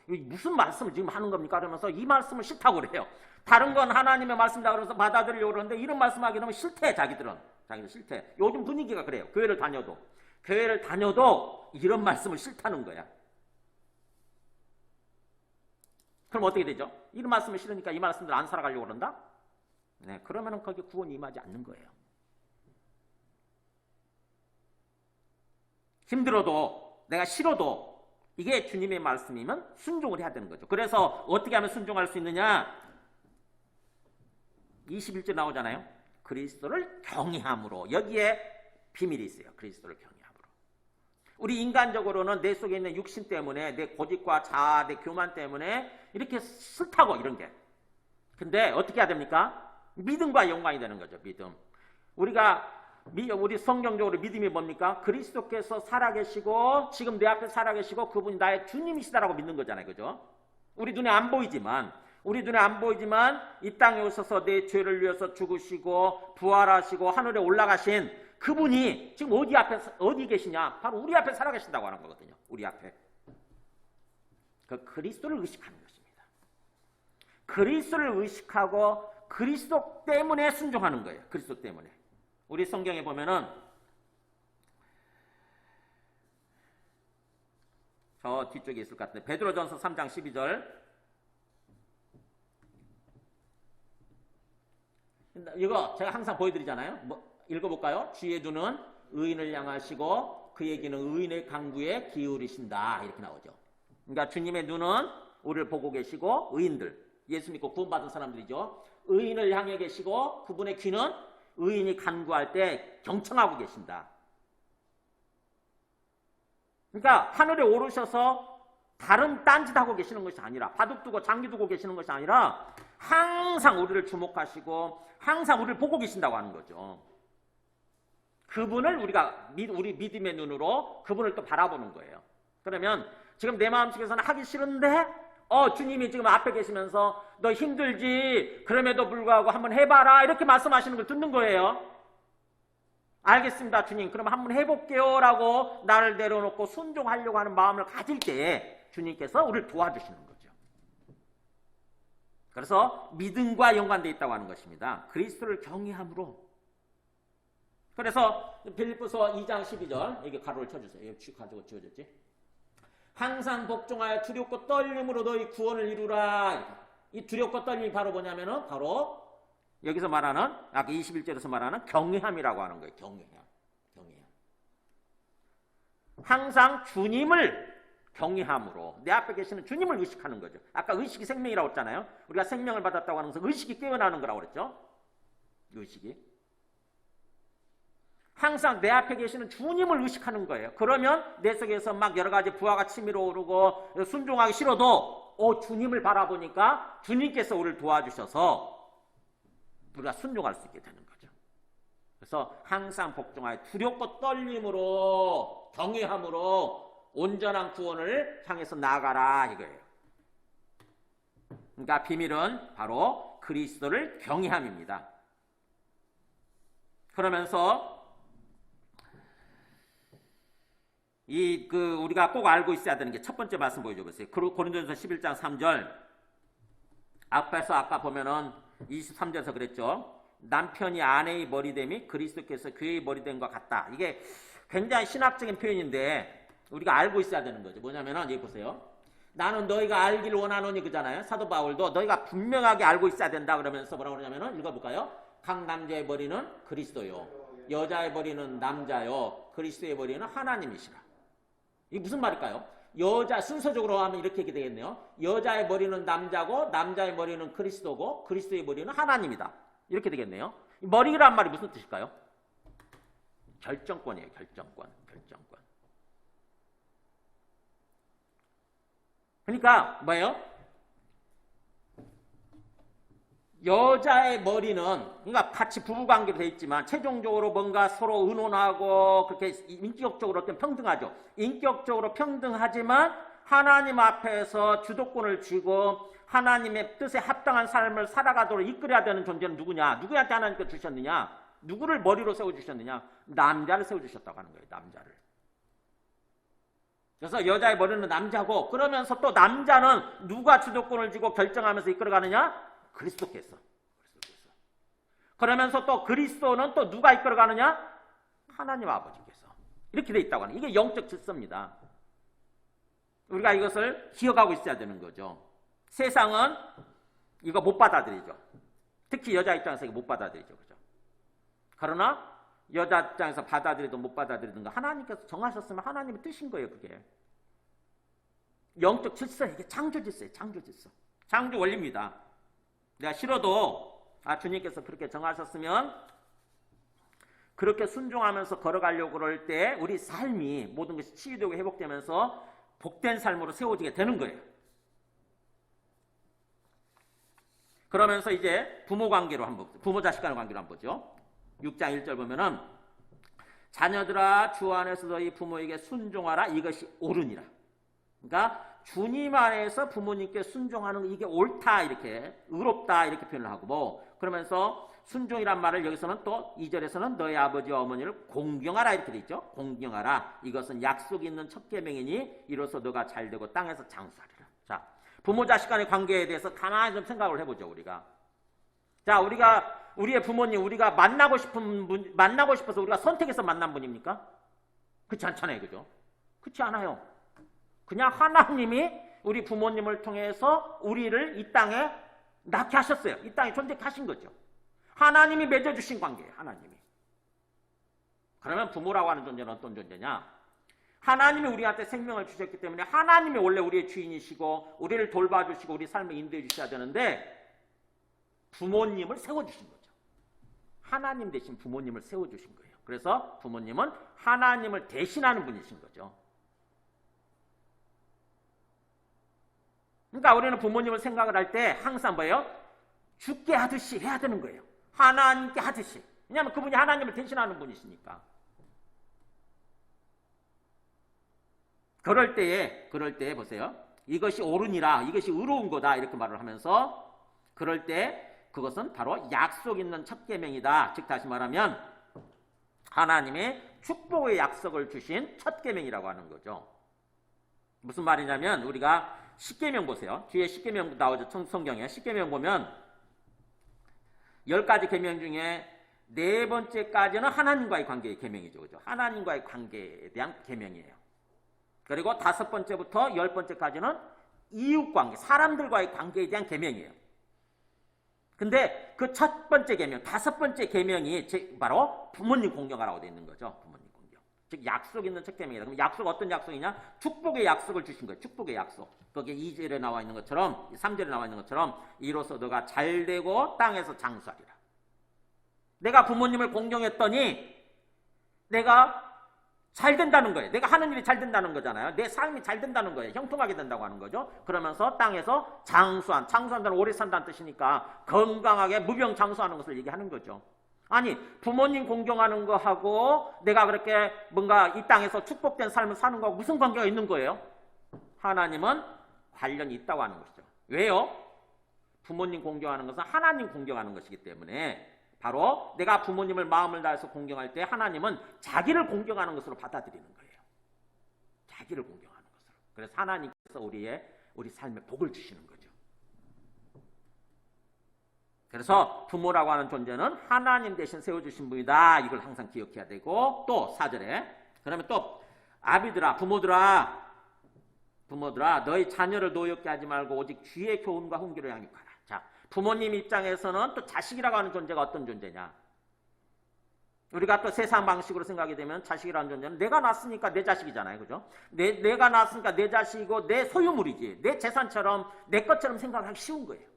무슨 말씀을 지금 하는 겁니까? 그러면서 이 말씀을 싫다고 그래요. 다른 건 하나님의 말씀이다 그러면서 받아들이려고 그러는데 이런 말씀하기 너무 싫대 자기들은. 자기들 싫대. 요즘 분위기가 그래요. 교회를 다녀도 이런 말씀을 싫다는 거야. 그럼 어떻게 되죠? 이런 말씀을 싫으니까 이 말씀들 안 살아가려고 그런다? 네, 그러면은 거기에 구원이 임하지 않는 거예요. 힘들어도 내가 싫어도 이게 주님의 말씀이면 순종을 해야 되는 거죠. 그래서 어떻게 하면 순종할 수 있느냐? 21절 나오잖아요. 그리스도를 경외함으로. 여기에 비밀이 있어요. 그리스도를 경외함으로. 우리 인간적으로는 내 속에 있는 육신 때문에 내 고집과 자아, 내 교만 때문에 이렇게 싫다고 이런 게. 근데 어떻게 해야 됩니까? 믿음과 연관이 되는 거죠. 믿음. 우리 성경적으로 믿음이 뭡니까? 그리스도께서 살아계시고 지금 내 앞에 살아계시고 그분이 나의 주님이시다라고 믿는 거잖아요. 그죠? 우리 눈에 안 보이지만 이 땅에 오셔서 내 죄를 위해서 죽으시고 부활하시고 하늘에 올라가신 그분이 지금 어디 계시냐? 바로 우리 앞에 살아계신다고 하는 거거든요. 우리 앞에. 그 그리스도를 의식하는 것입니다. 그리스도를 의식하고 그리스도 때문에 순종하는 거예요. 그리스도 때문에. 우리 성경에 보면은 저 뒤쪽에 있을 것 같은데 베드로전서 3장 12절 이거 제가 항상 보여드리잖아요. 읽어볼까요? 주의 눈은 의인을 향하시고 그에게는 의인의 강구에 기울이신다 이렇게 나오죠. 그러니까 주님의 눈은 우리를 보고 계시고 의인들 예수 믿고 구원받은 사람들이죠. 의인을 향해 계시고 그분의 귀는 의인이 간구할 때 경청하고 계신다. 그러니까 하늘에 오르셔서 다른 딴짓하고 계시는 것이 아니라 바둑 두고 장기 두고 계시는 것이 아니라 항상 우리를 주목하시고 항상 우리를 보고 계신다고 하는 거죠. 그분을 우리 믿음의 눈으로 그분을 또 바라보는 거예요. 그러면 지금 내 마음속에서는 하기 싫은데 주님이 지금 앞에 계시면서 너 힘들지? 그럼에도 불구하고 한번 해봐라 이렇게 말씀하시는 걸 듣는 거예요. 알겠습니다 주님, 그럼 한번 해볼게요 라고 나를 내려놓고 순종하려고 하는 마음을 가질 때 주님께서 우리를 도와주시는 거죠. 그래서 믿음과 연관되어 있다고 하는 것입니다. 그리스도를 경외함으로. 그래서 빌립보서 2장 12절 여기 가로를 쳐주세요. 여기 가지고 지워졌지? 항상 복종하여 두렵고 떨림으로 너희 구원을 이루라. 이 두렵고 떨림이 바로 뭐냐면은 바로 여기서 말하는 아까 21절에서 말하는 경외함이라고 하는 거예요. 경외함. 항상 주님을 경외함으로 내 앞에 계시는 주님을 의식하는 거죠. 아까 의식이 생명이라고 했잖아요. 우리가 생명을 받았다고 하면서 의식이 깨어나는 거라고 그랬죠. 의식이. 항상 내 앞에 계시는 주님을 의식하는 거예요. 그러면 내 속에서 막 여러 가지 부하가 치밀어 오르고 순종하기 싫어도 주님을 바라보니까 주님께서 우리를 도와주셔서 우리가 순종할 수 있게 되는 거죠. 그래서 항상 복종하여 두렵고 떨림으로 경외함으로 온전한 구원을 향해서 나아가라 이거예요. 그러니까 비밀은 바로 그리스도를 경외함입니다. 그러면서 우리가 꼭 알고 있어야 되는 게 첫 번째 말씀 보여줘 보세요. 고린도전서 11장 3절 앞에서 아까 보면은 23절에서 그랬죠. 남편이 아내의 머리됨이 그리스도께서 교회의 머리됨과 같다. 이게 굉장히 신학적인 표현인데 우리가 알고 있어야 되는 거죠. 뭐냐면은 여기 보세요. 나는 너희가 알기를 원하노니 그잖아요. 사도 바울도 너희가 분명하게 알고 있어야 된다 그러면서 뭐라고 그러냐면은 읽어볼까요? 각 남자의 머리는 그리스도요, 여자의 머리는 남자요, 그리스도의 머리는 하나님이시라. 이게 무슨 말일까요? 순서적으로 하면 이렇게 되겠네요. 여자의 머리는 남자고 남자의 머리는 그리스도고 그리스도의 머리는 하나님이다. 이렇게 되겠네요. 머리란 말이 무슨 뜻일까요? 결정권이에요. 결정권. 그러니까 뭐예요? 여자의 머리는 그러니까 같이 부부관계로 되어 있지만 최종적으로 뭔가 서로 의논하고 그렇게 인격적으로 어떤 평등하죠. 인격적으로 평등하지만 하나님 앞에서 주도권을 쥐고 하나님의 뜻에 합당한 삶을 살아가도록 이끌어야 되는 존재는 누구냐? 누구한테 하나님께서 주셨느냐? 누구를 머리로 세워주셨느냐? 남자를 세워주셨다고 하는 거예요. 남자를. 그래서 여자의 머리는 남자고 그러면서 또 남자는 누가 주도권을 쥐고 결정하면서 이끌어가느냐? 그리스도께서. 그러면서 또 그리스도는 또 누가 이끌어가느냐? 하나님 아버지께서. 이렇게 돼 있다고 하는 이게 영적 질서입니다. 우리가 이것을 기억하고 있어야 되는 거죠. 세상은 이거 못 받아들이죠. 특히 여자 입장에서 이거 못 받아들이죠. 그죠? 그러나 여자 입장에서 받아들이든 못 받아들이든 하나님께서 정하셨으면 하나님의 뜻인 거예요. 그게. 영적 질서, 이게 창조 질서예요. 창조 질서. 창조 원리입니다. 내가 싫어도 주님께서 그렇게 정하셨으면 그렇게 순종하면서 걸어가려고 그럴 때 우리 삶이 모든 것이 치유되고 회복되면서 복된 삶으로 세워지게 되는 거예요. 그러면서 이제 부모 자식 간의 관계로 한번 보죠. 6장 1절 보면은 자녀들아 주 안에서 너희 부모에게 순종하라 이것이 옳으니라. 그러니까 주님 안에서 부모님께 순종하는 이게 옳다 이렇게 의롭다 이렇게 표현을 하고 그러면서 순종이란 말을 여기서는 또 2절에서는 너희 아버지와 어머니를 공경하라 이렇게 돼 있죠. 공경하라 이것은 약속이 있는 첫 계명이니 이로써 너가 잘되고 땅에서 장수하리라. 자, 부모 자식 간의 관계에 대해서 가만히 좀 생각을 해보죠. 우리가 우리의 부모님 우리가 만나고 싶어서 우리가 선택해서 만난 분입니까? 그렇지 않잖아요. 그죠? 그렇지 않아요. 그냥 하나님이 우리 부모님을 통해서 우리를 이 땅에 낳게 하셨어요. 이 땅에 존재케 하신 거죠. 하나님이 맺어주신 관계예요. 하나님이. 그러면 부모라고 하는 존재는 어떤 존재냐? 하나님이 우리한테 생명을 주셨기 때문에 하나님이 원래 우리의 주인이시고 우리를 돌봐주시고 우리 삶을 인도해 주셔야 되는데 부모님을 세워주신 거죠. 하나님 대신 부모님을 세워주신 거예요. 그래서 부모님은 하나님을 대신하는 분이신 거죠. 그러니까 우리는 부모님을 생각을 할 때 항상 뭐예요? 죽게 하듯이 해야 되는 거예요. 하나님께 하듯이. 왜냐하면 그분이 하나님을 대신하는 분이시니까. 그럴 때에 보세요. 이것이 옳으니라, 이것이 의로운 거다 이렇게 말을 하면서 그럴 때 그것은 바로 약속 있는 첫 계명이다. 즉 다시 말하면 하나님의 축복의 약속을 주신 첫 계명이라고 하는 거죠. 무슨 말이냐면 우리가 십계명 보세요. 뒤에 십계명 나오죠. 성경에 십계명 보면 10가지 계명 중에 4번째까지는 하나님과의 관계의 계명이죠. 그죠? 하나님과의 관계에 대한 계명이에요. 그리고 5번째부터 10번째까지는 이웃관계, 사람들과의 관계에 대한 계명이에요. 근데 그 첫 번째 계명, 5번째 계명이 바로 부모님 공경하라고 되어 있는 거죠. 부모님 공경. 즉 약속 있는 첫 계명이다. 그럼 약속 어떤 약속이냐? 축복의 약속을 주신 거예요. 축복의 약속. 거기에 2절에 나와 있는 것처럼 3절에 나와 있는 것처럼 이로써 너가 잘되고 땅에서 장수하리라. 내가 부모님을 공경했더니 내가 잘 된다는 거예요. 내가 하는 일이 잘 된다는 거잖아요. 내 삶이 잘 된다는 거예요. 형통하게 된다고 하는 거죠. 그러면서 땅에서 장수한다는 오래 산다는 뜻이니까 건강하게 무병장수하는 것을 얘기하는 거죠. 아니 부모님 공경하는 거하고 내가 그렇게 뭔가 이 땅에서 축복된 삶을 사는 거하고 무슨 관계가 있는 거예요? 하나님은 관련이 있다고 하는 것이죠. 왜요? 부모님 공경하는 것은 하나님 공경하는 것이기 때문에 바로 내가 부모님을 마음을 다해서 공경할 때 하나님은 자기를 공경하는 것으로 받아들이는 거예요. 자기를 공경하는 것으로. 그래서 하나님께서 우리 삶에 복을 주시는 거죠. 그래서 부모라고 하는 존재는 하나님 대신 세워주신 분이다. 이걸 항상 기억해야 되고 또 4절에 그러면 또 아비들아 부모들아 너희 자녀를 노엽게 하지 말고 오직 주의 교훈과 훈계를 양육하라. 자, 부모님 입장에서는 또 자식이라고 하는 존재가 어떤 존재냐? 우리가 또 세상 방식으로 생각이 되면 자식이라는 존재는 내가 낳았으니까 내 자식이잖아요. 그죠? 내가 낳았으니까 내 자식이고 내 소유물이지. 내 재산처럼 내 것처럼 생각하기 쉬운 거예요.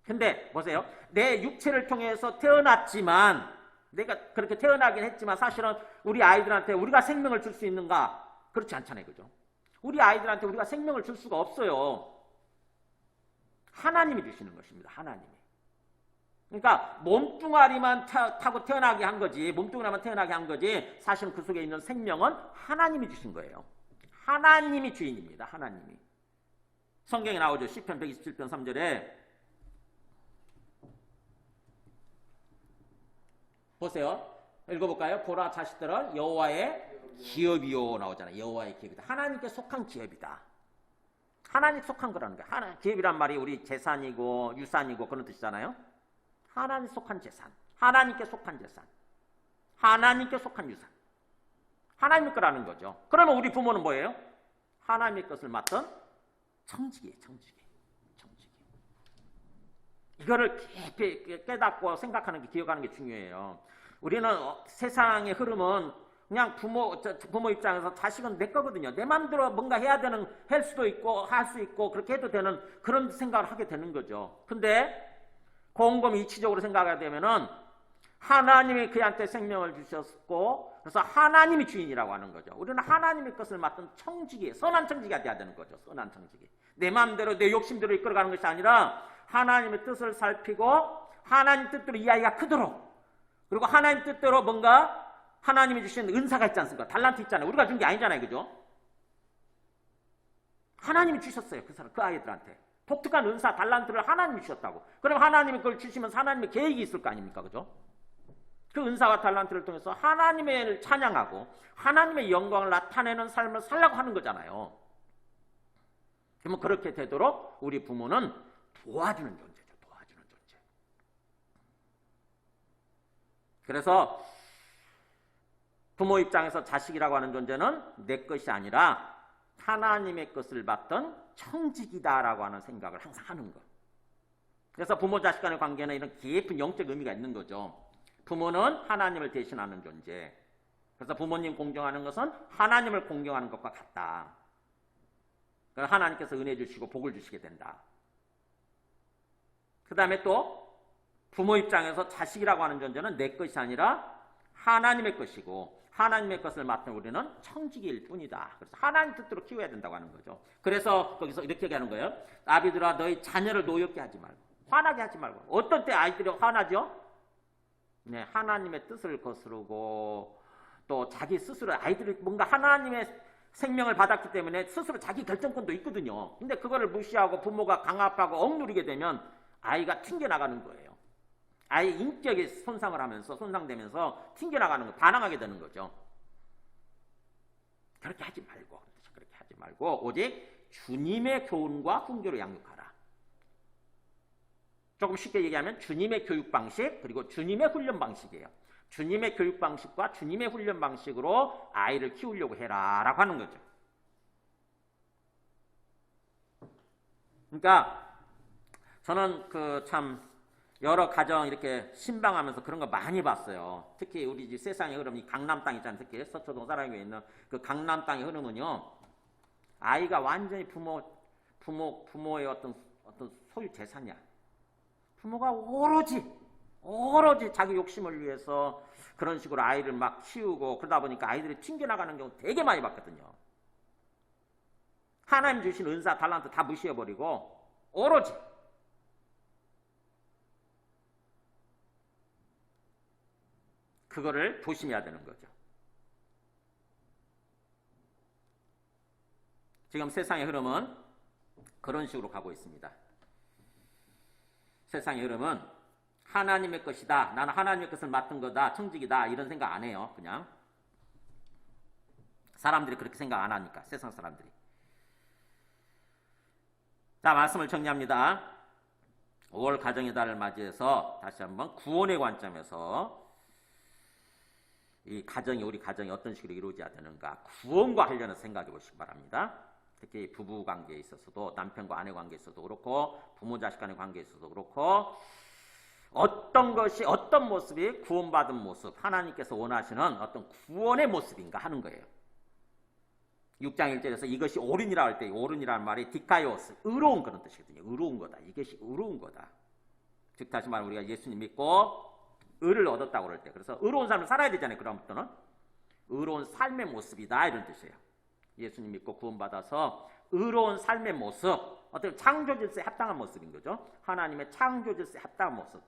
근데 보세요. 내 육체를 통해서 태어났지만 내가 그렇게 태어나긴 했지만 사실은 우리 아이들한테 우리가 생명을 줄 수 있는가? 그렇지 않잖아요. 그죠? 우리 아이들한테 우리가 생명을 줄 수가 없어요. 하나님이 주시는 것입니다. 하나님이. 그러니까 몸뚱아리만 타고 태어나게 한 거지, 몸뚱아리만 태어나게 한 거지 사실은 그 속에 있는 생명은 하나님이 주신 거예요. 하나님이 주인입니다. 하나님이. 성경에 나오죠. 시편 127편 3절에 보세요. 읽어볼까요? 보라 자식들은 여호와의 기업이요 나오잖아요. 여호와의 기업이다. 하나님께 속한 기업이다. 하나님 속한 거라는 거예요. 기업이란 말이 우리 재산이고 유산이고 그런 뜻이잖아요. 하나님 속한 재산, 하나님께 속한 재산, 하나님께 속한 유산, 하나님의 거라는 거죠. 그러면 우리 부모는 뭐예요? 하나님의 것을 맡은 청지기예요. 청지기. 이거를 깊이 깨닫고 생각하는 게 기억하는 게 중요해요. 우리는 세상의 흐름은 그냥 부모 입장에서 자식은 내 거거든요. 내 마음대로 뭔가 할 수도 있고 할 수 있고 그렇게 해도 되는 그런 생각을 하게 되는 거죠. 근데 곰곰이 이치적으로 생각하게 되면은 하나님이 그한테 생명을 주셨고 그래서 하나님이 주인이라고 하는 거죠. 우리는 하나님의 것을 맡은 청지기, 선한 청지기가 돼야 되는 거죠. 선한 청지기. 내 마음대로 내 욕심대로 이끌어가는 것이 아니라 하나님의 뜻을 살피고 하나님 뜻대로 이 아이가 크도록 그리고 하나님 뜻대로 뭔가 하나님이 주신 은사가 있지 않습니까? 달란트 있잖아요. 우리가 준 게 아니잖아요. 그죠? 하나님이 주셨어요. 그 아이들한테. 독특한 은사, 달란트를 하나님이 주셨다고. 그럼 하나님이 그걸 주시면 하나님의 계획이 있을 거 아닙니까? 그죠? 그 은사와 달란트를 통해서 하나님을 찬양하고 하나님의 영광을 나타내는 삶을 살라고 하는 거잖아요. 그러면 그렇게 되도록 우리 부모는 도와주는 존재죠. 도와주는 존재. 그래서 부모 입장에서 자식이라고 하는 존재는 내 것이 아니라 하나님의 것을 받던 청지기다라고 하는 생각을 항상 하는 것. 그래서 부모 자식 간의 관계는 이런 깊은 영적 의미가 있는 거죠. 부모는 하나님을 대신하는 존재. 그래서 부모님 공경하는 것은 하나님을 공경하는 것과 같다. 그래서 하나님께서 은혜 주시고 복을 주시게 된다. 그 다음에 또 부모 입장에서 자식이라고 하는 존재는 내 것이 아니라 하나님의 것이고 하나님의 것을 맡은 우리는 청지기일 뿐이다. 그래서 하나님 뜻대로 키워야 된다고 하는 거죠. 그래서 거기서 이렇게 얘기하는 거예요. 아비들아 너희 자녀를 노엽게 하지 말고 화나게 하지 말고. 어떤 때 아이들이 화나죠? 네, 하나님의 뜻을 거스르고 또 자기 스스로 아이들이 뭔가 하나님의 생명을 받았기 때문에 스스로 자기 결정권도 있거든요. 근데 그거를 무시하고 부모가 강압하고 억누르게 되면 아이가 튕겨나가는 거예요. 아이의 인격이 손상되면서 튕겨나가는 거, 반항하게 되는 거죠. 그렇게 하지 말고 오직 주님의 교훈과 훈계로 양육하라. 조금 쉽게 얘기하면 주님의 교육 방식 그리고 주님의 훈련 방식이에요. 주님의 교육 방식과 주님의 훈련 방식으로 아이를 키우려고 해라 라고 하는 거죠. 그러니까 저는 참 여러 가정 이렇게 신방하면서 그런 거 많이 봤어요. 특히 우리 집 세상의 흐름, 이 강남 땅 있잖아요. 특히 서초동 사랑교에 있는 그 강남 땅의 흐름은요, 아이가 완전히 부모의 어떤 소유 재산이야. 부모가 오로지 자기 욕심을 위해서 그런 식으로 아이를 막 키우고 그러다 보니까 아이들이 튕겨나가는 경우 되게 많이 봤거든요. 하나님 주신 은사, 달란트 다 무시해버리고 오로지 그거를 조심해야 되는 거죠. 지금 세상의 흐름은 그런 식으로 가고 있습니다. 세상의 흐름은 하나님의 것이다. 나는 하나님의 것을 맡은 거다. 청직이다. 이런 생각 안 해요. 그냥 사람들이 그렇게 생각 안 하니까. 세상 사람들이. 자, 말씀을 정리합니다. 5월 가정의 달을 맞이해서 다시 한번 구원의 관점에서 우리 가정이 어떤 식으로 이루어져야 되는가, 구원과 관련해서 생각해 보시기 바랍니다. 특히 부부 관계에 있어서도, 남편과 아내 관계에 있어서도 그렇고, 부모 자식 간의 관계에 있어서도 그렇고, 어떤 모습이 구원받은 모습, 하나님께서 원하시는 어떤 구원의 모습인가 하는 거예요. 6장 1절에서 이것이 옳으니라 할 때, 옳으니라는 말이 디카이오스, 의로운 그런 뜻이거든요. 의로운 거다. 이것이 의로운 거다. 즉 다시 말하면 우리가 예수님 믿고 의를 얻었다고 그럴 때, 그래서 의로운 삶을 살아야 되잖아요. 그다음부터는 의로운 삶의 모습이다 이런 뜻이에요. 예수님 믿고 구원받아서 의로운 삶의 모습, 어떻게 창조질서에 합당한 모습인 거죠. 하나님의 창조질서에 합당한 모습.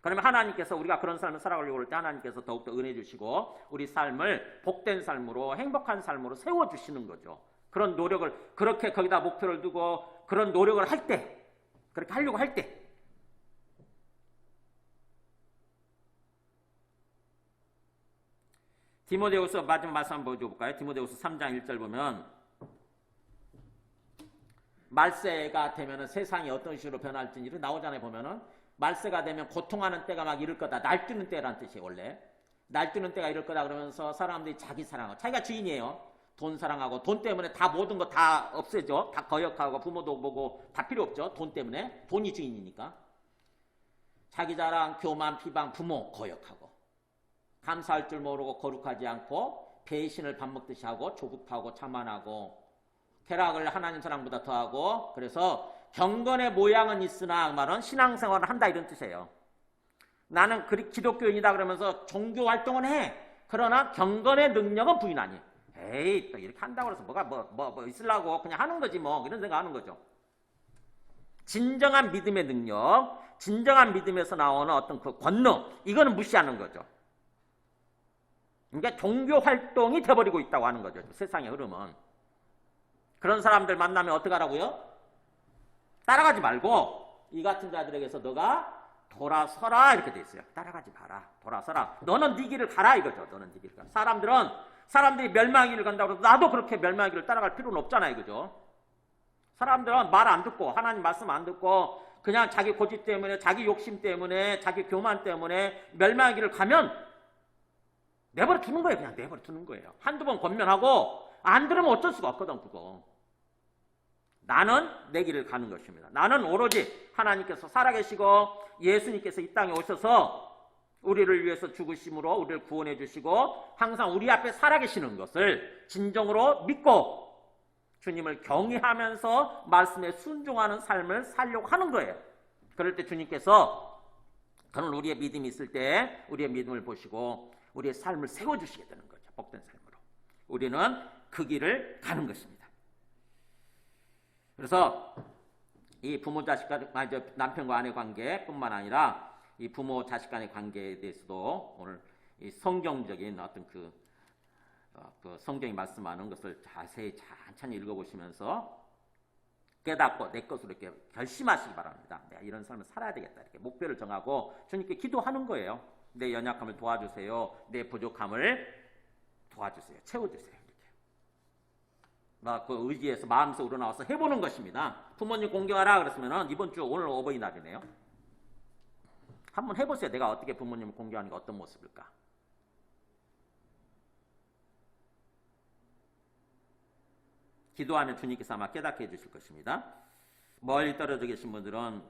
그러면 하나님께서 우리가 그런 삶을 살아가려고 할 때 하나님께서 더욱더 은혜 주시고 우리 삶을 복된 삶으로, 행복한 삶으로 세워주시는 거죠. 그런 노력을, 그렇게 거기다 목표를 두고 그런 노력을 할 때, 그렇게 하려고 할 때, 디모데후서 마지막 말씀 한번 보여줄까요? 디모데후서 3장 1절 보면 말세가 되면 세상이 어떤 식으로 변할지 이렇게 나오잖아요. 보면은 말세가 되면 고통하는 때가 막 이럴 거다. 날뛰는 때라는 뜻이에요. 원래 날뛰는 때가 이럴 거다 그러면서 사람들이 자기 사랑하고, 자기가 주인이에요. 돈 사랑하고, 돈 때문에 다 모든 거 다 없애죠. 다 거역하고, 부모도 보고 다 필요 없죠. 돈 때문에. 돈이 주인이니까. 자기 자랑, 교만, 비방, 부모 거역하고, 감사할 줄 모르고 거룩하지 않고, 배신을 밥 먹듯이 하고, 조급하고 자만하고, 쾌락을 하나님 사랑보다 더하고, 그래서 경건의 모양은 있으나 말은 신앙생활을 한다 이런 뜻이에요. 나는 기독교인이다 그러면서 종교 활동은 해. 그러나 경건의 능력은 부인하니. 에이, 또 이렇게 한다고 해서 뭐가 있으려고 그냥 하는 거지 뭐, 이런 생각 하는 거죠. 진정한 믿음의 능력, 진정한 믿음에서 나오는 어떤 그 권능, 이거는 무시하는 거죠. 그러니까 종교 활동이 돼버리고 있다고 하는 거죠. 세상의 흐름은. 그런 사람들 만나면 어떻게 하라고요? 따라가지 말고 이 같은 자들에게서 너가 돌아서라 이렇게 돼 있어요. 따라가지 마라. 돌아서라. 너는 네 길을 가라 이거죠. 너는 네 길을 가라. 사람들이 멸망의 길을 간다고 해서 나도 그렇게 멸망의 길을 따라갈 필요는 없잖아요. 그죠? 사람들은 말 안 듣고, 하나님 말씀 안 듣고 그냥 자기 고집 때문에, 자기 욕심 때문에, 자기 교만 때문에 멸망의 길을 가면 내버려 두는 거예요. 그냥 내버려 두는 거예요. 한두 번 권면하고 안 들으면 어쩔 수가 없거든. 그거. 나는 내 길을 가는 것입니다. 나는 오로지 하나님께서 살아계시고 예수님께서 이 땅에 오셔서 우리를 위해서 죽으심으로 우리를 구원해 주시고 항상 우리 앞에 살아계시는 것을 진정으로 믿고 주님을 경외하면서 말씀에 순종하는 삶을 살려고 하는 거예요. 그럴 때 주님께서 그런 우리의 믿음이 있을 때 우리의 믿음을 보시고 우리의 삶을 세워주시게 되는 거죠. 복된 삶으로. 우리는 그 길을 가는 것입니다. 그래서 이 부모 자식 간, 남편과 아내 관계뿐만 아니라 이 부모 자식 간의 관계에 대해서도 오늘 이 성경적인 어떤 그 그 성경이 말씀하는 것을 자세히 천천히 읽어보시면서 깨닫고 내 것으로 이렇게 결심하시기 바랍니다. 내가 이런 삶을 살아야 되겠다. 이렇게 목표를 정하고 주님께 기도하는 거예요. 내 연약함을 도와주세요. 내 부족함을 도와주세요. 채워주세요. 이렇게. 그 의지에서 마음에서 우러나와서 해보는 것입니다. 부모님 공경하라 그랬으면 이번 주 오늘 어버이날이네요. 한번 해보세요. 내가 어떻게 부모님을 공경하는 게 어떤 모습일까? 기도하면 주님께서 아마 깨닫게 해주실 것입니다. 멀리 떨어져 계신 분들은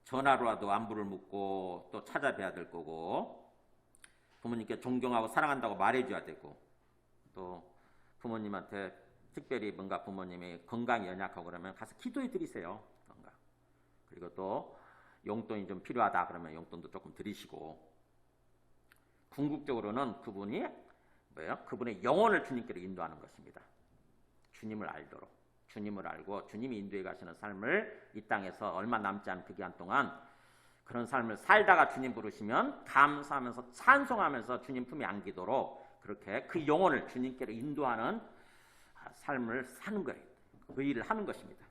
전화로라도 안부를 묻고 또 찾아뵈야 될 거고, 부모님께 존경하고 사랑한다고 말해줘야 되고, 또 부모님한테 특별히 뭔가 부모님이 건강이 연약하고 그러면 가서 기도해 드리세요. 건강. 그리고 또 용돈이 좀 필요하다 그러면 용돈도 조금 드리시고, 궁극적으로는 그분이 그분의 영혼을 주님께로 인도하는 것입니다. 주님을 알도록, 주님을 알고 주님이 인도해 가시는 삶을 이 땅에서 얼마 남지 않은 그 기간 동안 그런 삶을 살다가 주님 부르시면 감사하면서 찬송하면서 주님 품에 안기도록 그렇게 그 영혼을 주님께로 인도하는 삶을 사는 거예요. 그 일을 하는 것입니다.